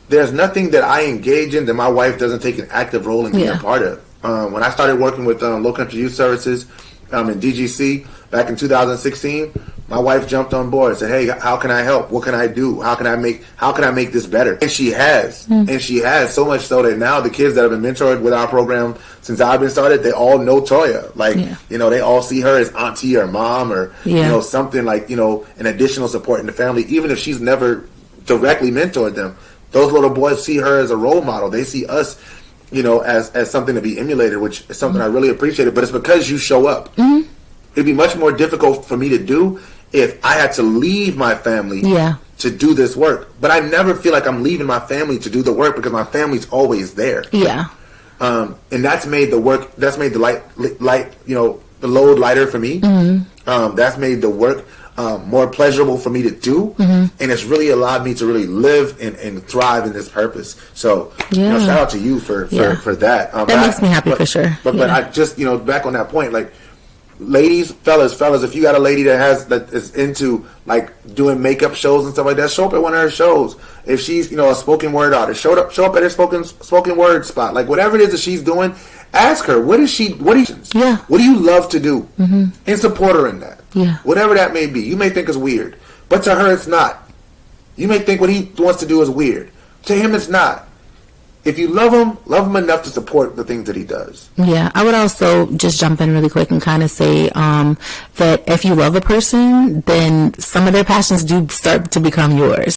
There's nothing that I engage in that my wife doesn't take an active role in being a part of. When I started working with Lowcountry Youth Services in DGC back in 2016, my wife jumped on board and said, "Hey, how can I help? What can I do? How can I make this better?" And she has, so much so that now the kids that have been mentored with our program since I've been started, they all know Toya. Like, they all see her as auntie or mom or something like an additional support in the family, even if she's never directly mentored them. Those little boys see her as a role model. They see us, as something to be emulated, which is something I really appreciated. But it's because you show up. It'd be much more difficult for me to do if I had to leave my family to do this work. But I never feel like I'm leaving my family to do the work because my family's always there. And that's made the work, that's made the the load lighter for me. That's made the work more pleasurable for me to do, and it's really allowed me to really live and thrive in this purpose. So, shout out to you for that. That makes me happy for sure. But I just back on that point, like, ladies, fellas, if you got a lady that is into like doing makeup shows and stuff like that, show up at one of her shows. If she's a spoken word artist, show up at her spoken word spot. Like, whatever it is that she's doing, ask her what do you love to do, and support her in that. Whatever that may be. You may think it's weird, but to her it's not. You may think what he wants to do is weird. To him it's not. If you love him enough to support the things that he does. Yeah, I would also just jump in really quick and kind of say that if you love a person, then some of their passions do start to become yours.